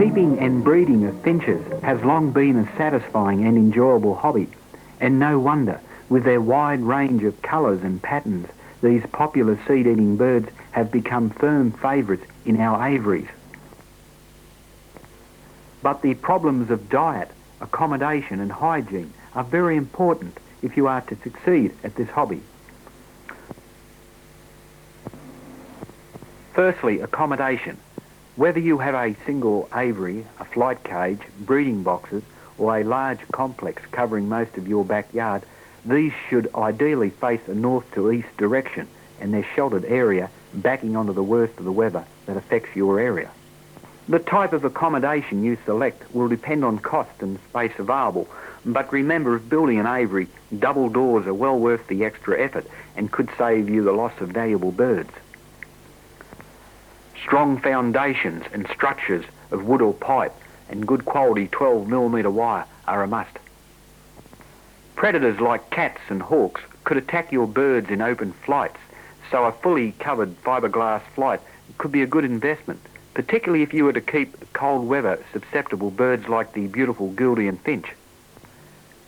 Keeping and breeding of finches has long been a satisfying and enjoyable hobby, and no wonder, with their wide range of colours and patterns, these popular seed-eating birds have become firm favourites in our aviaries. But the problems of diet, accommodation and hygiene are very important if you are to succeed at this hobby. Firstly, accommodation. Whether you have a single aviary, a flight cage, breeding boxes, or a large complex covering most of your backyard, these should ideally face a north to east direction and their sheltered area backing onto the worst of the weather that affects your area. The type of accommodation you select will depend on cost and space available, but remember, if building an aviary, double doors are well worth the extra effort and could save you the loss of valuable birds. Strong foundations and structures of wood or pipe and good quality 12mm wire are a must. Predators like cats and hawks could attack your birds in open flights, so a fully covered fiberglass flight could be a good investment, particularly if you were to keep cold weather susceptible birds like the beautiful Gildian finch.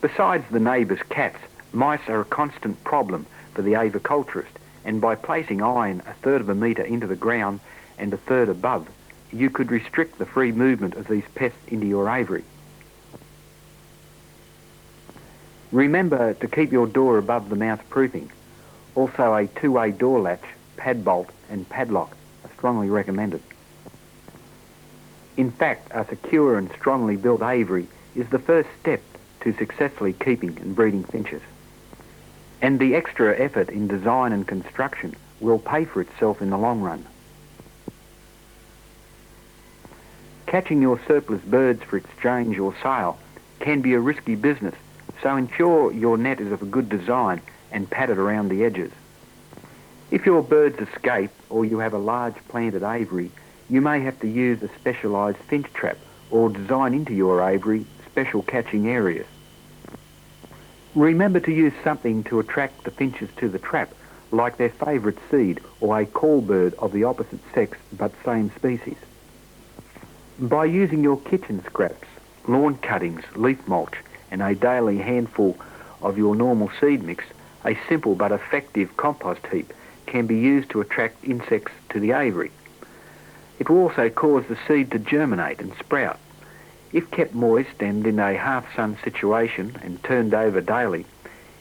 Besides the neighbours' cats, mice are a constant problem for the aviculturist, and by placing iron 1/3 of a metre into the ground and 1/3 above, you could restrict the free movement of these pests into your aviary. Remember to keep your door above the mouth proofing. Also a two-way door latch, pad bolt and padlock are strongly recommended. In fact, a secure and strongly built aviary is the first step to successfully keeping and breeding finches. And the extra effort in design and construction will pay for itself in the long run. Catching your surplus birds for exchange or sale can be a risky business, so ensure your net is of a good design and pad it around the edges. If your birds escape or you have a large planted aviary, you may have to use a specialised finch trap or design into your aviary special catching areas. Remember to use something to attract the finches to the trap, like their favourite seed or a call bird of the opposite sex but same species. By using your kitchen scraps, lawn cuttings, leaf mulch and a daily handful of your normal seed mix, a simple but effective compost heap can be used to attract insects to the aviary. It will also cause the seed to germinate and sprout. If kept moist and in a half-sun situation and turned over daily,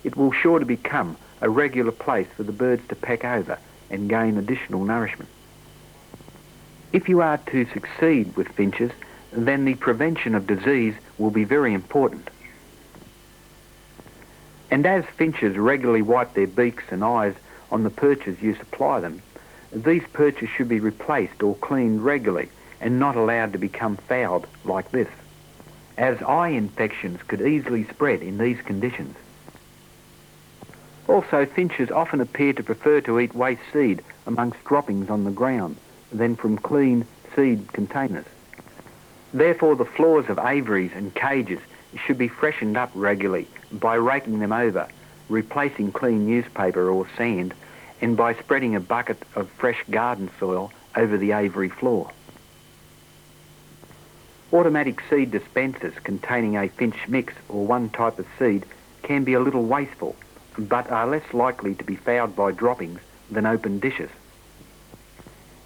it will sure to become a regular place for the birds to peck over and gain additional nourishment. If you are to succeed with finches, then the prevention of disease will be very important. And as finches regularly wipe their beaks and eyes on the perches you supply them, these perches should be replaced or cleaned regularly and not allowed to become fouled like this, as eye infections could easily spread in these conditions. Also, finches often appear to prefer to eat waste seed amongst droppings on the ground than from clean seed containers. Therefore, the floors of aviaries and cages should be freshened up regularly by raking them over, replacing clean newspaper or sand, and by spreading a bucket of fresh garden soil over the aviary floor. Automatic seed dispensers containing a finch mix or one type of seed can be a little wasteful, but are less likely to be fouled by droppings than open dishes.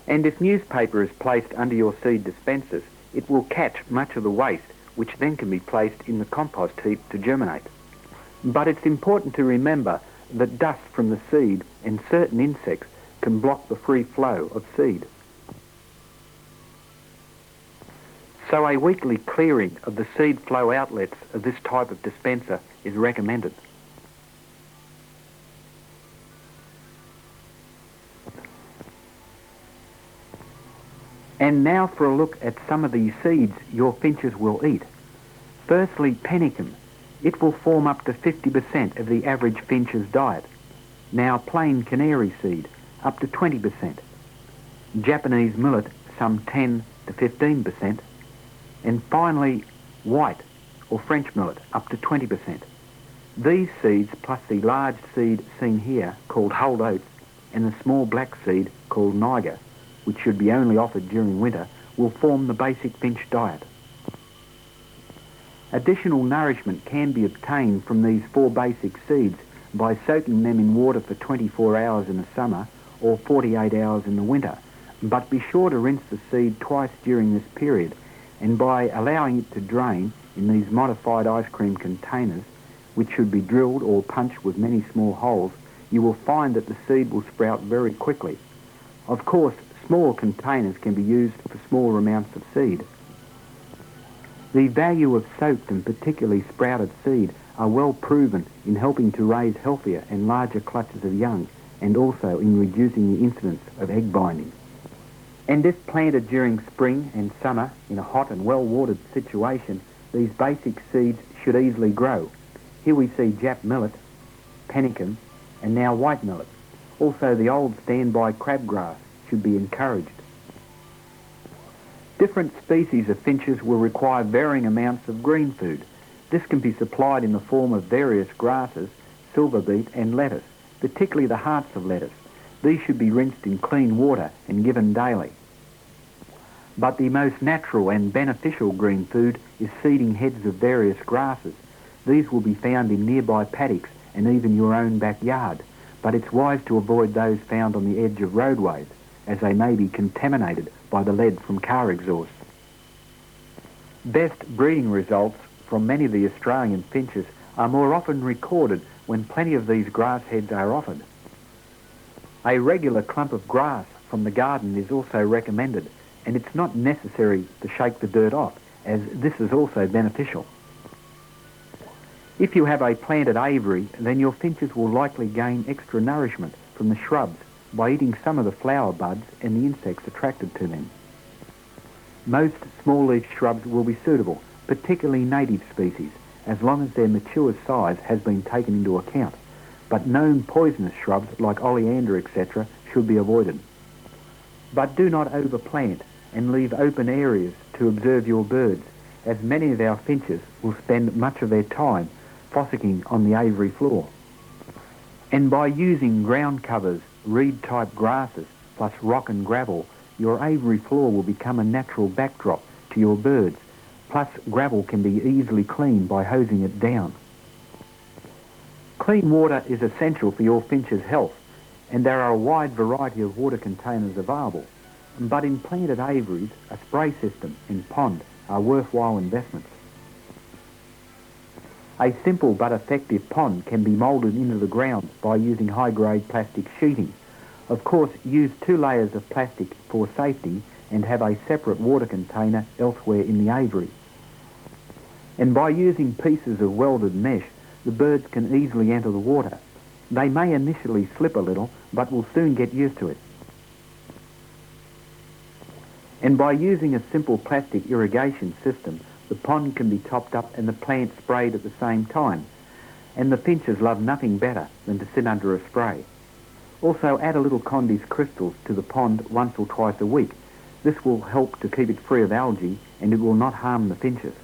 And if newspaper is placed under your seed dispensers, it will catch much of the waste, which then can be placed in the compost heap to germinate. But it's important to remember that dust from the seed and certain insects can block the free flow of seed. So a weekly clearing of the seed flow outlets of this type of dispenser is recommended. And now for a look at some of the seeds your finches will eat. Firstly, panicum. It will form up to 50% of the average finch's diet. Now plain canary seed, up to 20%. Japanese millet, some 10 to 15%. And finally, white or French millet, up to 20%. These seeds, plus the large seed seen here, called hulled oats, and the small black seed called niger, which should be only offered during winter, will form the basic finch diet. Additional nourishment can be obtained from these 4 basic seeds by soaking them in water for 24 hours in the summer or 48 hours in the winter, but be sure to rinse the seed twice during this period, and by allowing it to drain in these modified ice cream containers, which should be drilled or punched with many small holes, you will find that the seed will sprout very quickly. Of course, small containers can be used for smaller amounts of seed. The value of soaked and particularly sprouted seed are well proven in helping to raise healthier and larger clutches of young, and also in reducing the incidence of egg binding. And if planted during spring and summer in a hot and well-watered situation, these basic seeds should easily grow. Here we see Jap millet, panicum, and now white millet. Also the old standby crabgrass should be encouraged. Different species of finches will require varying amounts of green food. This can be supplied in the form of various grasses, silver beet and lettuce, particularly the hearts of lettuce. These should be rinsed in clean water and given daily. But the most natural and beneficial green food is seeding heads of various grasses. These will be found in nearby paddocks and even your own backyard, but it's wise to avoid those found on the edge of roadways, as they may be contaminated by the lead from car exhaust. Best breeding results from many of the Australian finches are more often recorded when plenty of these grass heads are offered. A regular clump of grass from the garden is also recommended, and it's not necessary to shake the dirt off, as this is also beneficial. If you have a planted aviary, then your finches will likely gain extra nourishment from the shrubs by eating some of the flower buds and the insects attracted to them. Most small-leaf shrubs will be suitable, particularly native species, as long as their mature size has been taken into account, but known poisonous shrubs like oleander, etc., should be avoided. But do not overplant and leave open areas to observe your birds, as many of our finches will spend much of their time fossicking on the aviary floor. And by using ground covers, reed-type grasses, plus rock and gravel, your aviary floor will become a natural backdrop to your birds, plus gravel can be easily cleaned by hosing it down. Clean water is essential for your finch's health, and there are a wide variety of water containers available, but in planted aviaries, a spray system and pond are worthwhile investments. A simple but effective pond can be moulded into the ground by using high-grade plastic sheeting. Of course, use 2 layers of plastic for safety and have a separate water container elsewhere in the aviary. And by using pieces of welded mesh, the birds can easily enter the water. They may initially slip a little, but will soon get used to it. And by using a simple plastic irrigation system, the pond can be topped up and the plant sprayed at the same time. And the finches love nothing better than to sit under a spray. Also, add a little Condy's crystals to the pond once or twice a week. This will help to keep it free of algae, and it will not harm the finches.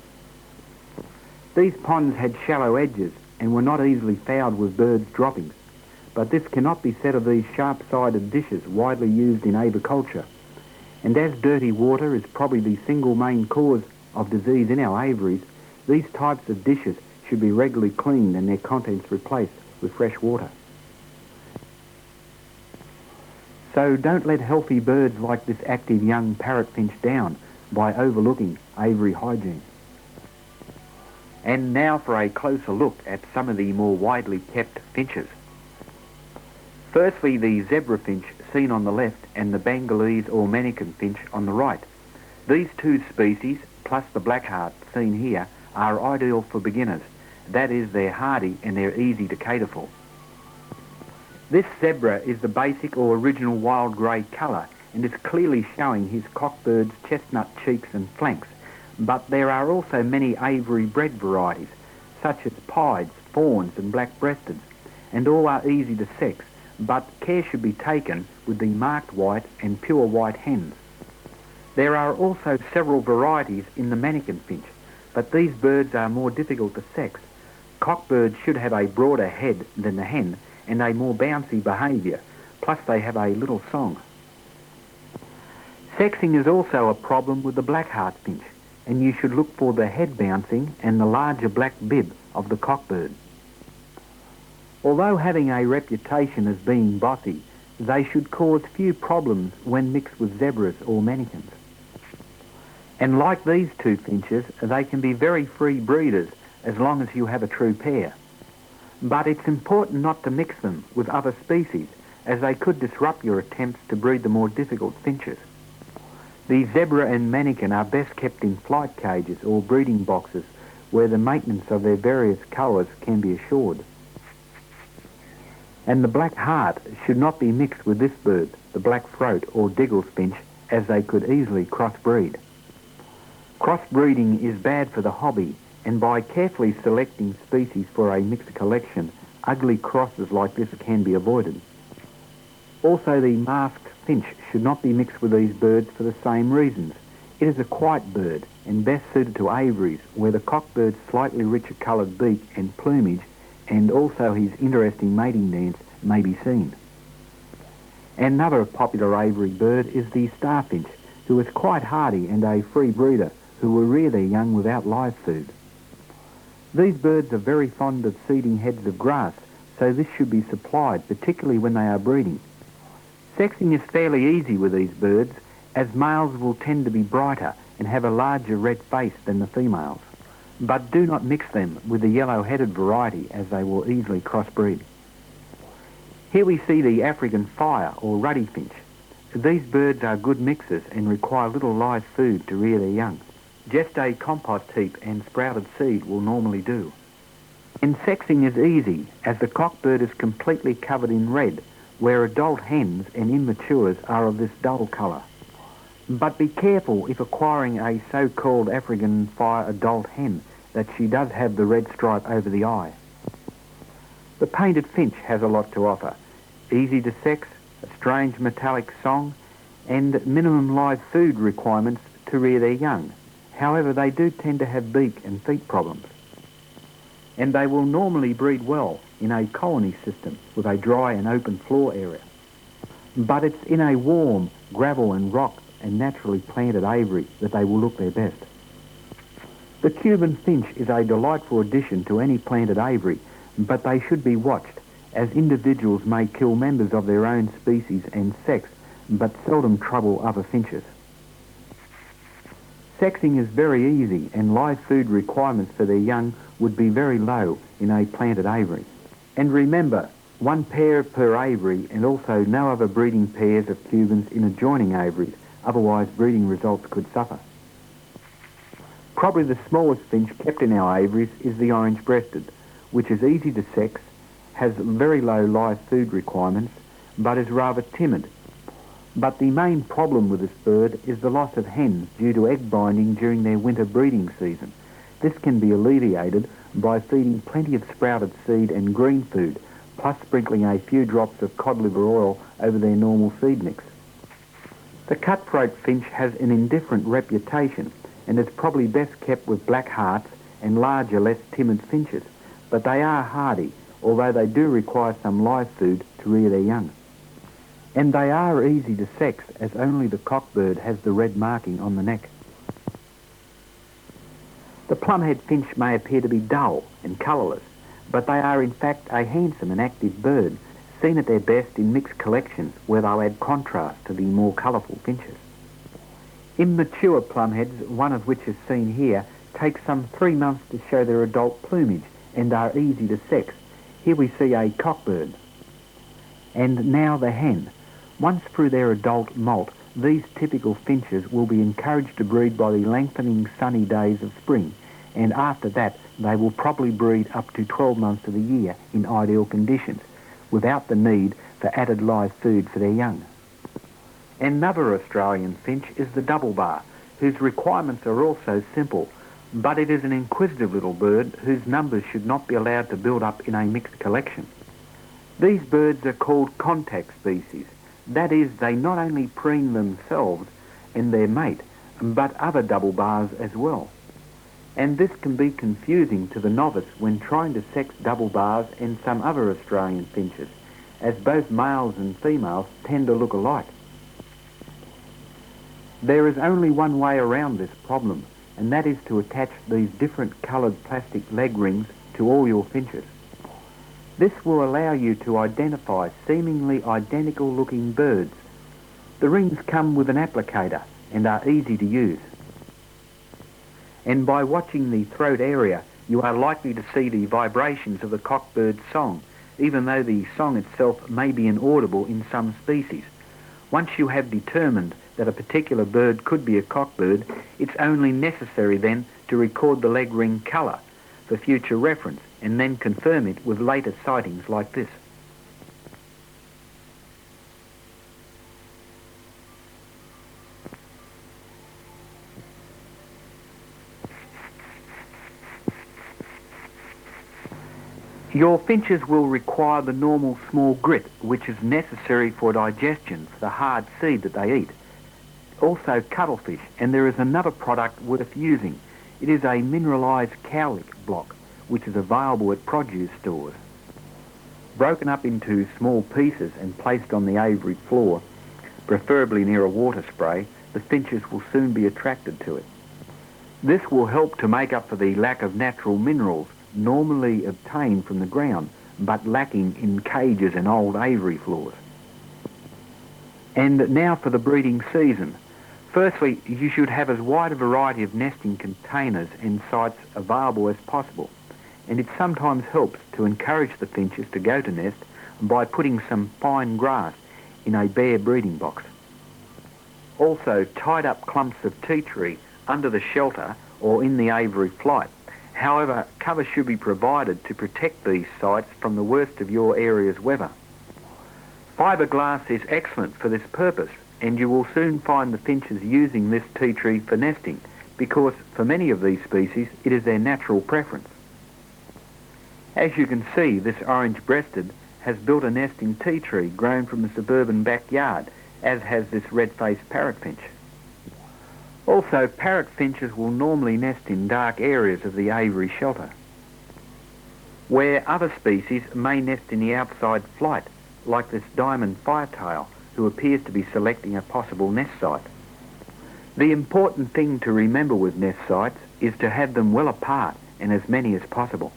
These ponds had shallow edges and were not easily fouled with birds' droppings, but this cannot be said of these sharp-sided dishes widely used in aviculture. And as dirty water is probably the single main cause of disease in our aviaries, these types of dishes should be regularly cleaned and their contents replaced with fresh water. So don't let healthy birds like this active young parrotfinch down by overlooking aviary hygiene. And now for a closer look at some of the more widely kept finches. Firstly, the zebra finch seen on the left and the Bengalese or Manneken finch on the right. These 2 species, plus the blackheart seen here, are ideal for beginners. That is, they're hardy and they're easy to cater for. This zebra is the basic or original wild grey colour and is clearly showing his cockbird's chestnut cheeks and flanks, but there are also many aviary bred varieties, such as pieds, fawns and black-breasteds, and all are easy to sex, but care should be taken with the marked white and pure white hens. There are also several varieties in the Manneken finch, but these birds are more difficult to sex. Cockbirds should have a broader head than the hen and a more bouncy behaviour, plus they have a little song. Sexing is also a problem with the black-heart finch, and you should look for the head bouncing and the larger black bib of the cockbird. Although having a reputation as being bossy, they should cause few problems when mixed with zebras or mannikins. And like these two finches, they can be very free breeders as long as you have a true pair. But it's important not to mix them with other species, as they could disrupt your attempts to breed the more difficult finches. The zebra and mannikin are best kept in flight cages or breeding boxes where the maintenance of their various colours can be assured. And the black heart should not be mixed with this bird, the black throat or Diggle's finch, as they could easily crossbreed. Crossbreeding is bad for the hobby, and by carefully selecting species for a mixed collection, ugly crosses like this can be avoided. Also, the masked finch should not be mixed with these birds for the same reasons. It is a quiet bird and best suited to aviaries, where the cockbird's slightly richer coloured beak and plumage and also his interesting mating dance may be seen. Another popular aviary bird is the starfinch, who is quite hardy and a free breeder who will rear their young without live food. These birds are very fond of seeding heads of grass, so this should be supplied, particularly when they are breeding. Sexing is fairly easy with these birds, as males will tend to be brighter and have a larger red face than the females. But do not mix them with the yellow-headed variety, as they will easily crossbreed. Here we see the African fire or ruddy finch. These birds are good mixers and require little live food to rear their young. Just a compost heap and sprouted seed will normally do. And sexing is easy, as the cockbird is completely covered in red, where adult hens and immatures are of this dull colour. But be careful if acquiring a so-called African fire adult hen that she does have the red stripe over the eye. The painted finch has a lot to offer. Easy to sex, a strange metallic song, and minimum live food requirements to rear their young. However, they do tend to have beak and feet problems. And they will normally breed well in a colony system with a dry and open floor area. But it's in a warm gravel and rock and naturally planted aviary that they will look their best. The Cuban finch is a delightful addition to any planted aviary, but they should be watched, as individuals may kill members of their own species and sex, but seldom trouble other finches. Sexing is very easy, and live food requirements for their young would be very low in a planted aviary. And remember, one pair per aviary, and also no other breeding pairs of Cubans in adjoining aviaries, otherwise breeding results could suffer. Probably the smallest finch kept in our aviaries is the orange-breasted, which is easy to sex, has very low live food requirements, but is rather timid. But the main problem with this bird is the loss of hens due to egg binding during their winter breeding season. This can be alleviated by feeding plenty of sprouted seed and green food, plus sprinkling a few drops of cod liver oil over their normal seed mix. The cutthroat finch has an indifferent reputation and is probably best kept with black hearts and larger, less timid finches, but they are hardy, although they do require some live food to rear their young. And they are easy to sex, as only the cockbird has the red marking on the neck. The plumhead finch may appear to be dull and colourless, but they are in fact a handsome and active bird, seen at their best in mixed collections where they'll add contrast to the more colourful finches. Immature plumheads, one of which is seen here, take some 3 months to show their adult plumage and are easy to sex. Here we see a cockbird. And now the hen. Once through their adult molt, these typical finches will be encouraged to breed by the lengthening sunny days of spring, and after that they will probably breed up to 12 months of the year in ideal conditions, without the need for added live food for their young. Another Australian finch is the double bar, whose requirements are also simple, but it is an inquisitive little bird whose numbers should not be allowed to build up in a mixed collection. These birds are called contact species. That is, they not only preen themselves and their mate, but other double bars as well. And this can be confusing to the novice when trying to sex double bars and some other Australian finches, as both males and females tend to look alike. There is only one way around this problem, and that is to attach these different coloured plastic leg rings to all your finches. This will allow you to identify seemingly identical looking birds. The rings come with an applicator and are easy to use. And by watching the throat area, you are likely to see the vibrations of the cockbird's song, even though the song itself may be inaudible in some species. Once you have determined that a particular bird could be a cockbird, it's only necessary then to record the leg ring colour for future reference and then confirm it with later sightings like this. Your finches will require the normal small grit, which is necessary for digestion for the hard seed that they eat. Also cuttlefish, and there is another product worth using. It is a mineralised cowlick block, which is available at produce stores. Broken up into small pieces and placed on the aviary floor, preferably near a water spray, the finches will soon be attracted to it. This will help to make up for the lack of natural minerals normally obtained from the ground, but lacking in cages and old aviary floors. And now for the breeding season. Firstly, you should have as wide a variety of nesting containers and sites available as possible, and it sometimes helps to encourage the finches to go to nest by putting some fine grass in a bare breeding box. Also, tied up clumps of tea tree under the shelter or in the aviary flight. However, cover should be provided to protect these sites from the worst of your area's weather. Fiberglass is excellent for this purpose, and you will soon find the finches using this tea tree for nesting, because for many of these species it is their natural preference. As you can see, this orange-breasted has built a nesting tea tree grown from the suburban backyard, as has this red-faced parrotfinch. Also, parrot finches will normally nest in dark areas of the aviary shelter, where other species may nest in the outside flight, like this diamond firetail, who appears to be selecting a possible nest site. The important thing to remember with nest sites is to have them well apart and as many as possible.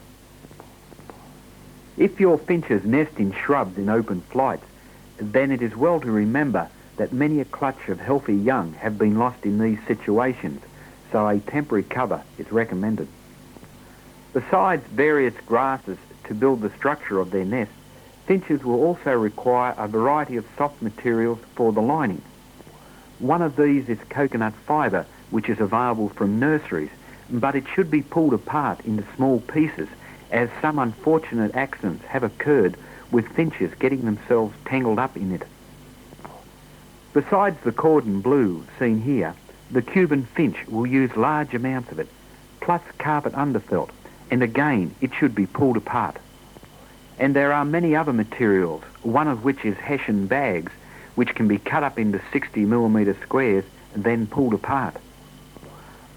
If your finches nest in shrubs in open flights, then it is well to remember that many a clutch of healthy young have been lost in these situations, so a temporary cover is recommended. Besides various grasses to build the structure of their nest, finches will also require a variety of soft materials for the lining. One of these is coconut fibre, which is available from nurseries, but it should be pulled apart into small pieces, as some unfortunate accidents have occurred with finches getting themselves tangled up in it. Besides the cordon bleu seen here, the Cuban finch will use large amounts of it, plus carpet underfelt, and again it should be pulled apart. And there are many other materials, one of which is Hessian bags, which can be cut up into 60mm squares and then pulled apart.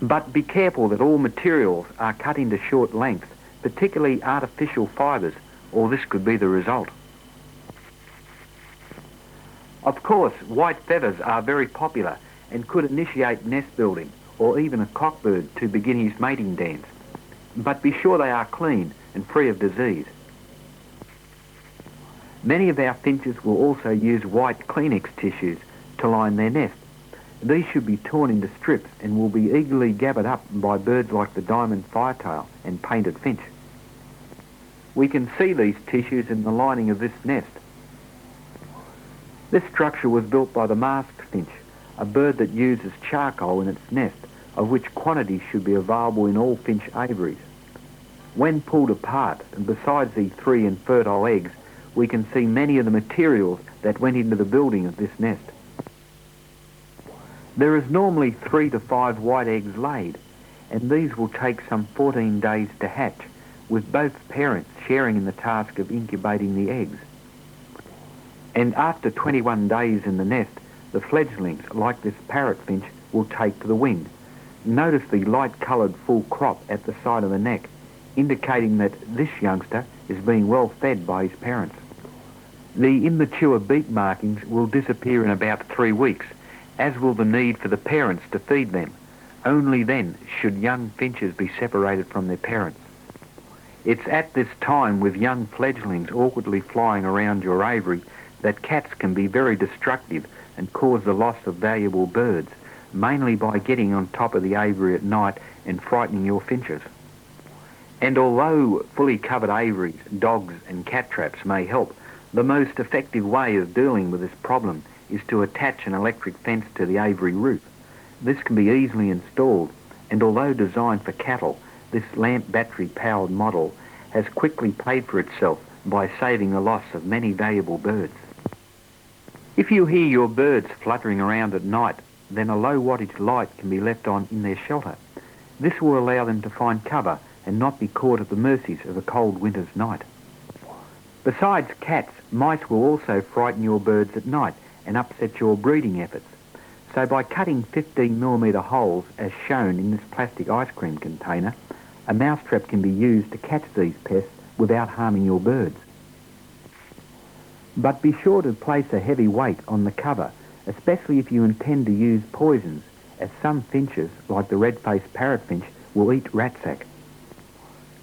But be careful that all materials are cut into short lengths, particularly artificial fibres, or this could be the result. Of course, white feathers are very popular and could initiate nest building or even a cockbird to begin his mating dance. But be sure they are clean and free of disease. Many of our finches will also use white Kleenex tissues to line their nest. These should be torn into strips and will be eagerly gathered up by birds like the diamond firetail and painted finch. We can see these tissues in the lining of this nest. This structure was built by the masked finch, a bird that uses charcoal in its nest, of which quantities should be available in all finch aviaries. When pulled apart, and besides the 3 infertile eggs, we can see many of the materials that went into the building of this nest. There is normally 3 to 5 white eggs laid, and these will take some 14 days to hatch, with both parents sharing in the task of incubating the eggs. And after 21 days in the nest, the fledglings, like this parrotfinch, will take to the wing. Notice the light-coloured full crop at the side of the neck, indicating that this youngster is being well fed by his parents. The immature beak markings will disappear in about 3 weeks, as will the need for the parents to feed them. Only then should young finches be separated from their parents. It's at this time, with young fledglings awkwardly flying around your aviary, that cats can be very destructive and cause the loss of valuable birds, mainly by getting on top of the aviary at night and frightening your finches. And although fully covered aviaries, dogs and cat traps may help, the most effective way of dealing with this problem is to attach an electric fence to the aviary roof. This can be easily installed, and although designed for cattle, this lamp battery powered model has quickly paid for itself by saving the loss of many valuable birds. If you hear your birds fluttering around at night, then a low wattage light can be left on in their shelter. This will allow them to find cover and not be caught at the mercies of a cold winter's night. Besides cats, mice will also frighten your birds at night and upset your breeding efforts. So by cutting 15mm holes as shown in this plastic ice cream container, a mousetrap can be used to catch these pests without harming your birds. But be sure to place a heavy weight on the cover, especially if you intend to use poisons, as some finches, like the red-faced parrotfinch, will eat ratsack.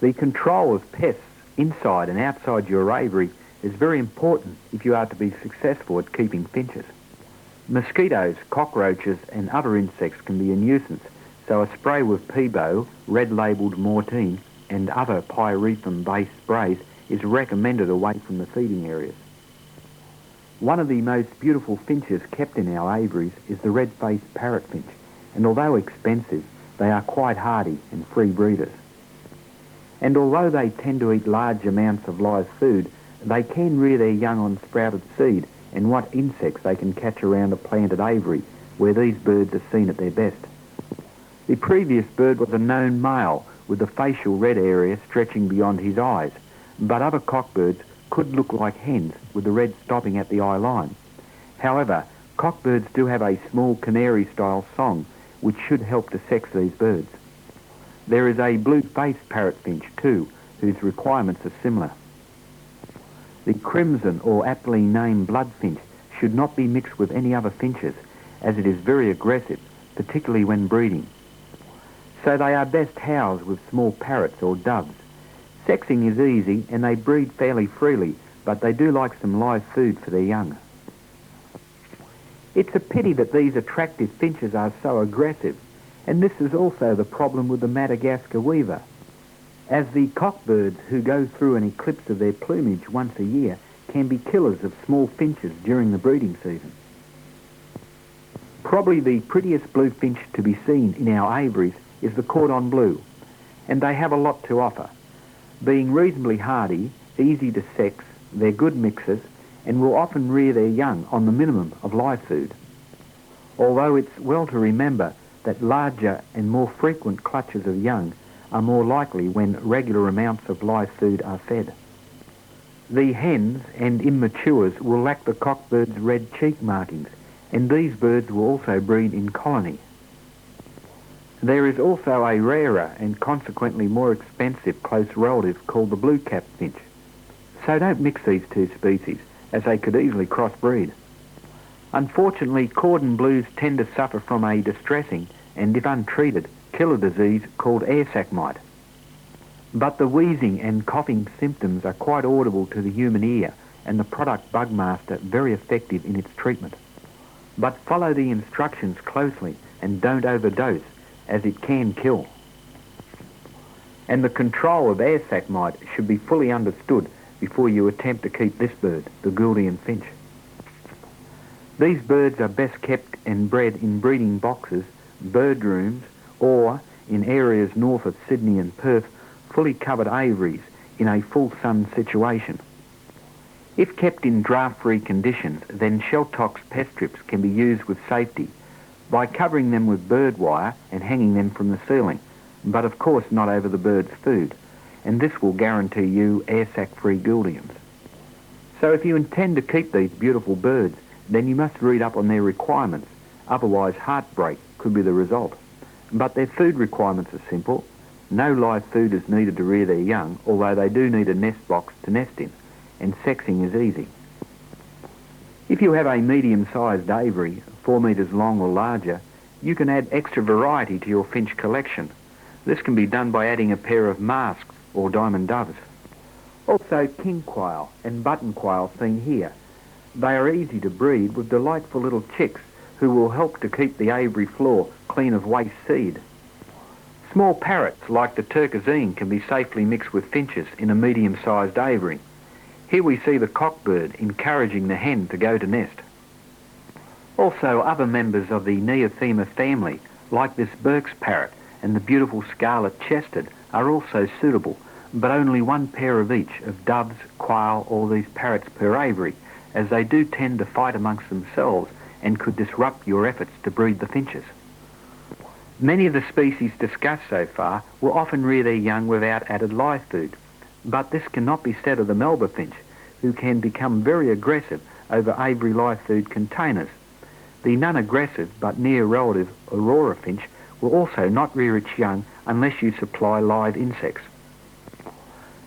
The control of pests inside and outside your aviary is very important if you are to be successful at keeping finches. Mosquitoes, cockroaches and other insects can be a nuisance, so a spray with Peebo, red-labelled Mortein and other pyrethrum-based sprays is recommended away from the feeding areas. One of the most beautiful finches kept in our aviaries is the red-faced parrotfinch, and although expensive, they are quite hardy and free breeders. And although they tend to eat large amounts of live food, they can rear their young on sprouted seed and what insects they can catch around a planted aviary, where these birds are seen at their best. The previous bird was a known male with the facial red area stretching beyond his eyes, but other cockbirds could look like hens with the red stopping at the eye line. However, cockbirds do have a small canary-style song which should help to sex these birds. There is a blue-faced parrotfinch too, whose requirements are similar. The crimson or aptly named bloodfinch should not be mixed with any other finches, as it is very aggressive, particularly when breeding. So they are best housed with small parrots or doves. Sexing is easy and they breed fairly freely, but they do like some live food for their young. It's a pity that these attractive finches are so aggressive, and this is also the problem with the Madagascar weaver, as the cockbirds who go through an eclipse of their plumage once a year can be killers of small finches during the breeding season. Probably the prettiest blue finch to be seen in our aviaries is the cordon bleu, and they have a lot to offer. Being reasonably hardy, easy to sex, they're good mixers and will often rear their young on the minimum of live food. Although it's well to remember that larger and more frequent clutches of young are more likely when regular amounts of live food are fed. The hens and immatures will lack the cockbird's red cheek markings, and these birds will also breed in colony. There is also a rarer and consequently more expensive close relative called the blue-capped finch. So don't mix these two species, as they could easily crossbreed. Unfortunately, cordon bleus tend to suffer from a distressing and, if untreated, killer disease called air sac mite. But the wheezing and coughing symptoms are quite audible to the human ear, and the product Bugmaster very effective in its treatment. But follow the instructions closely and don't overdose, as it can kill. And the control of air sac mite should be fully understood before you attempt to keep this bird, the Gouldian finch. These birds are best kept and bred in breeding boxes, bird rooms, or in areas north of Sydney and Perth, fully covered aviaries in a full sun situation. If kept in draft-free conditions, then Sheltox pest strips can be used with safety by covering them with bird wire and hanging them from the ceiling, but of course not over the bird's food, and this will guarantee you air sac-free Gouldians. So if you intend to keep these beautiful birds, then you must read up on their requirements, otherwise heartbreak could be the result. But their food requirements are simple. No live food is needed to rear their young, although they do need a nest box to nest in, and sexing is easy. If you have a medium-sized aviary, 4 metres long or larger, you can add extra variety to your finch collection. This can be done by adding a pair of masks or diamond doves. Also king quail and button quail seen here. They are easy to breed with delightful little chicks who will help to keep the aviary floor clean of waste seed. Small parrots like the Turkazine can be safely mixed with finches in a medium-sized aviary. Here we see the cockbird encouraging the hen to go to nest. Also other members of the Neothema family, like this Burke's parrot and the beautiful scarlet-chested, are also suitable, but only one pair of each of doves, quail or these parrots per aviary, as they do tend to fight amongst themselves and could disrupt your efforts to breed the finches. Many of the species discussed so far will often rear their young without added live food, but this cannot be said of the Melba finch, who can become very aggressive over aviary live food containers. The non-aggressive but near relative Aurora finch will also not rear its young unless you supply live insects.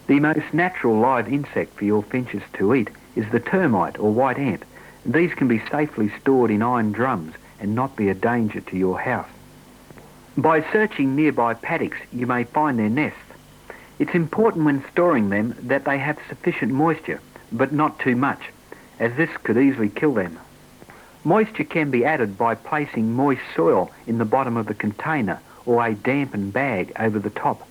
The most natural live insect for your finches to eat is the termite or white ant. These can be safely stored in iron drums and not be a danger to your house. By searching nearby paddocks, you may find their nests. It's important when storing them that they have sufficient moisture, but not too much, as this could easily kill them. Moisture can be added by placing moist soil in the bottom of the container or a dampened bag over the top.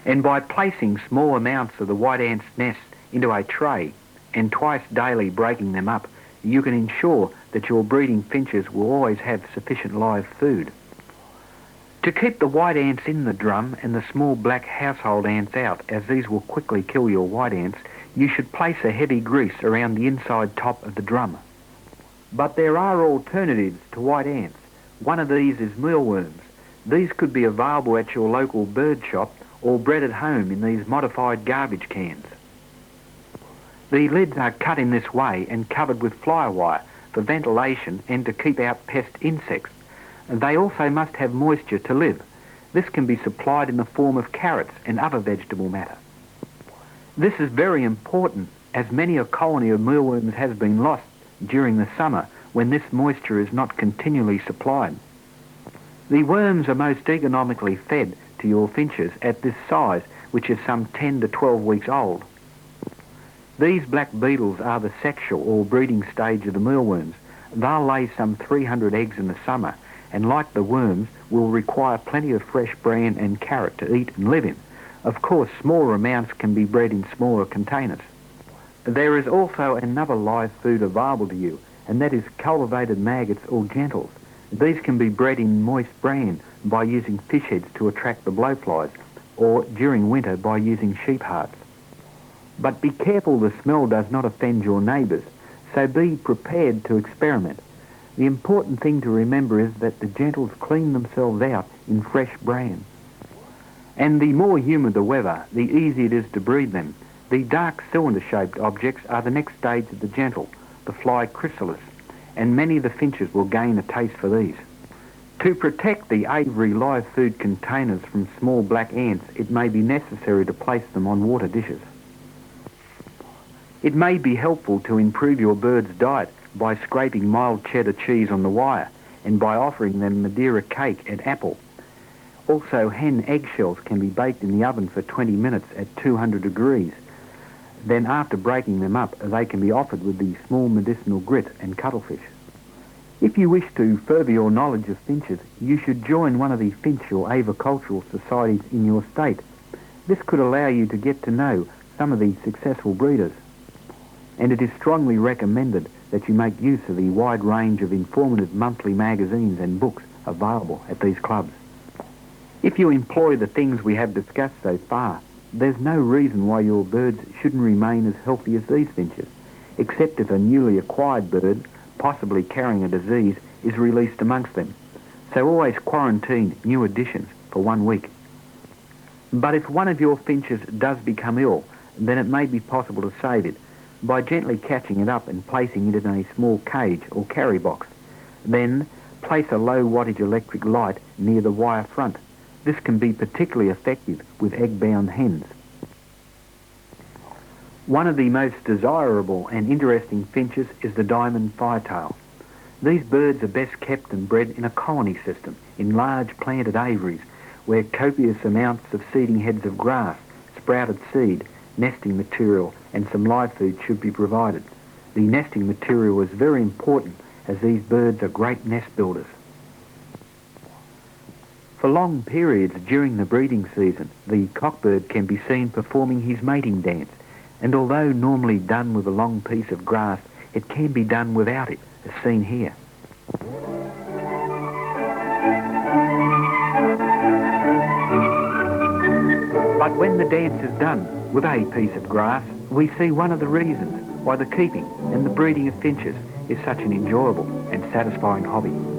And by placing small amounts of the white ant's nest into a tray and twice daily breaking them up, you can ensure that your breeding finches will always have sufficient live food. To keep the white ants in the drum and the small black household ants out, as these will quickly kill your white ants, you should place a heavy grease around the inside top of the drum. But there are alternatives to white ants. One of these is mealworms. These could be available at your local bird shop or bred at home in these modified garbage cans. The lids are cut in this way and covered with fly wire for ventilation and to keep out pest insects. They also must have moisture to live. This can be supplied in the form of carrots and other vegetable matter. This is very important, as many a colony of mealworms has been lost during the summer when this moisture is not continually supplied. The worms are most economically fed to your finches at this size, which is some 10 to 12 weeks old. These black beetles are the sexual or breeding stage of the mealworms. They'll lay some 300 eggs in the summer, and like the worms, will require plenty of fresh bran and carrot to eat and live in. Of course, smaller amounts can be bred in smaller containers. There is also another live food available to you, and that is cultivated maggots or gentles. These can be bred in moist bran by using fish heads to attract the blowflies, or during winter by using sheep hearts. But be careful the smell does not offend your neighbours, so be prepared to experiment. The important thing to remember is that the gentles clean themselves out in fresh bran. And the more humid the weather, the easier it is to breed them. The dark cylinder-shaped objects are the next stage of the gentle, the fly chrysalis, and many of the finches will gain a taste for these. To protect the aviary live food containers from small black ants, it may be necessary to place them on water dishes. It may be helpful to improve your bird's diet by scraping mild cheddar cheese on the wire and by offering them Madeira cake and apple. Also, hen eggshells can be baked in the oven for 20 minutes at 200 degrees. Then after breaking them up, they can be offered with the small medicinal grit and cuttlefish. If you wish to further your knowledge of finches, you should join one of the finch or avicultural societies in your state. This could allow you to get to know some of the successful breeders. And it is strongly recommended that you make use of the wide range of informative monthly magazines and books available at these clubs. If you employ the things we have discussed so far, there's no reason why your birds shouldn't remain as healthy as these finches, except if a newly acquired bird, possibly carrying a disease, is released amongst them. So always quarantine new additions for 1 week. But if one of your finches does become ill, then it may be possible to save it by gently catching it up and placing it in a small cage or carry box. Then place a low wattage electric light near the wire front. This can be particularly effective with egg-bound hens. One of the most desirable and interesting finches is the diamond firetail. These birds are best kept and bred in a colony system, in large planted aviaries, where copious amounts of seeding heads of grass, sprouted seed, nesting material and some live food should be provided. The nesting material is very important as these birds are great nest builders. For long periods during the breeding season, the cockbird can be seen performing his mating dance, and although normally done with a long piece of grass, it can be done without it, as seen here. But when the dance is done with a piece of grass, we see one of the reasons why the keeping and the breeding of finches is such an enjoyable and satisfying hobby.